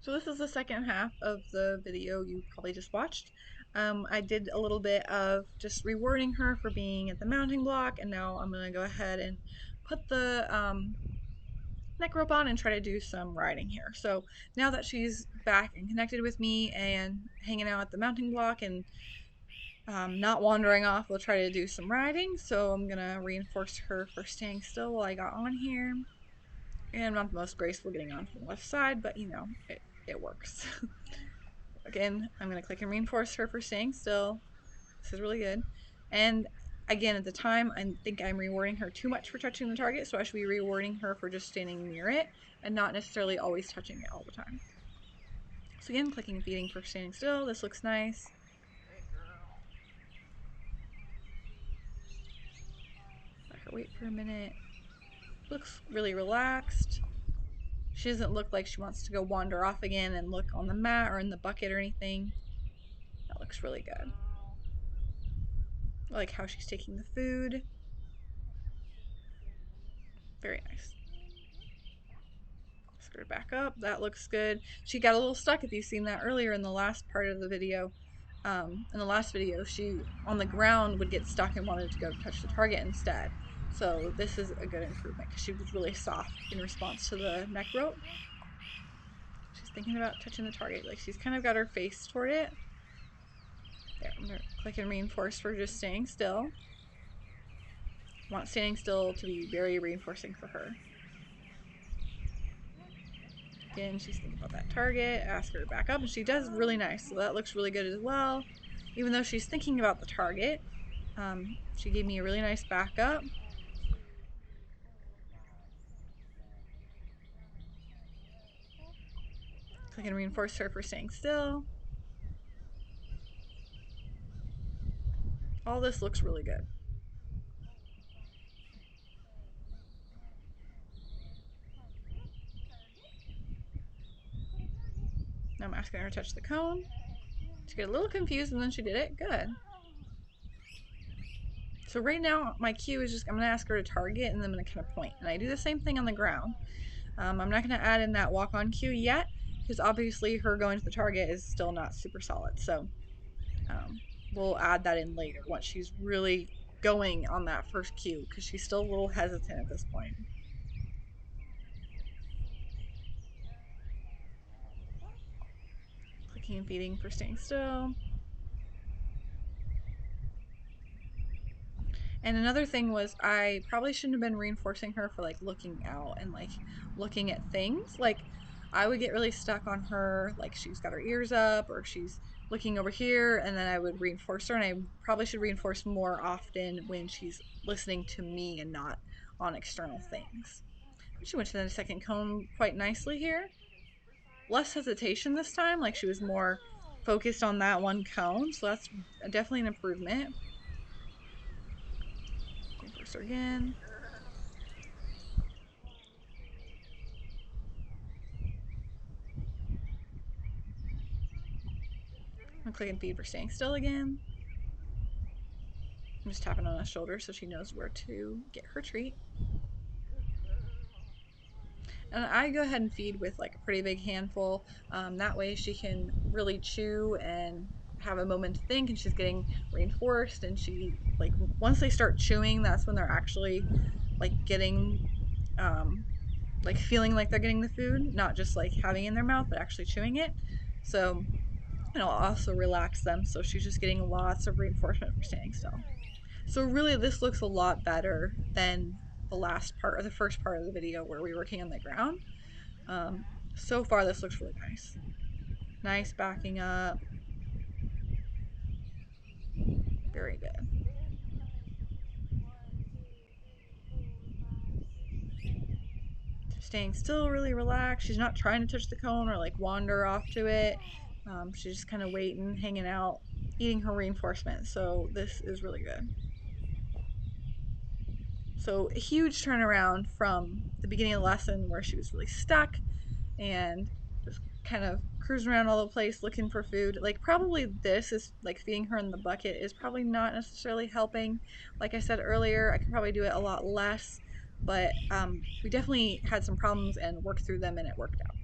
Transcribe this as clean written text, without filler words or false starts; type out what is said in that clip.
So this is the second half of the video you probably just watched. I did a little bit of just rewarding her for being at the mounting block, and now I'm going to go ahead and put the neck rope on and try to do some riding here. So now that she's back and connected with me and hanging out at the mounting block and not wandering off, we'll try to do some riding. So I'm going to reinforce her for staying still while I got on here. And I'm not the most graceful getting on from the left side, but you know, it works. Again, I'm going to click and reinforce her for staying still. This is really good. And again, at the time, I think I'm rewarding her too much for touching the target, so I should be rewarding her for just standing near it and not necessarily always touching it all the time. So again, clicking and feeding for standing still. This looks nice. Let her wait for a minute. Looks really relaxed. She doesn't look like she wants to go wander off again and look on the mat or in the bucket or anything. That looks really good. I like how she's taking the food. Very nice. Skirt her back up. That looks good. She got a little stuck if you've seen that earlier in the last part of the video. In the last video, she on the ground would get stuck and wanted to go touch the target instead. So this is a good improvement because she was really soft in response to the neck rope. She's thinking about touching the target. Like she's kind of got her face toward it. There, I'm going to click and reinforce for just staying still. I want standing still to be very reinforcing for her. Again, she's thinking about that target. Ask her to back up, and she does really nice. So that looks really good as well. Even though she's thinking about the target, she gave me a really nice backup. Click and reinforce her for staying still. All this looks really good. Now I'm asking her to touch the cone. She got a little confused and then she did it. Good. So right now my cue is just I'm going to ask her to target and then I'm going to kind of point. And I do the same thing on the ground. I'm not going to add in that walk on cue yet because obviously her going to the target is still not super solid. So we'll add that in later once she's really going on that first cue because she's still a little hesitant at this point. Clicking and feeding for staying still. And another thing was I probably shouldn't have been reinforcing her for like looking out and like looking at things. Like I would get really stuck on her, like she's got her ears up or she's looking over here, and then I would reinforce her, and I probably should reinforce more often when she's listening to me and not on external things. She went to the second cone quite nicely here. Less hesitation this time, like she was more focused on that one cone, so that's definitely an improvement. Reinforce her again. I'm click and feed for staying still again. I'm just tapping on the shoulder so she knows where to get her treat. And I go ahead and feed with like a pretty big handful. That way she can really chew and have a moment to think, and she's getting reinforced, and she like once they start chewing, that's when they're actually like getting like feeling like they're getting the food, not just like having it in their mouth, but actually chewing it. So it'll also relax them. So she's just getting lots of reinforcement for staying still. So really this looks a lot better than the last part or the first part of the video where we were working on the ground. So far this looks really nice. Nice backing up. Very good. Staying still, really relaxed. She's not trying to touch the cone or like wander off to it. She's just kind of waiting, hanging out, eating her reinforcement. So this is really good. So a huge turnaround from the beginning of the lesson where she was really stuck and just kind of cruising around all the place looking for food. Like probably this is like feeding her in the bucket is probably not necessarily helping. Like I said earlier, I could probably do it a lot less, but we definitely had some problems and worked through them and it worked out.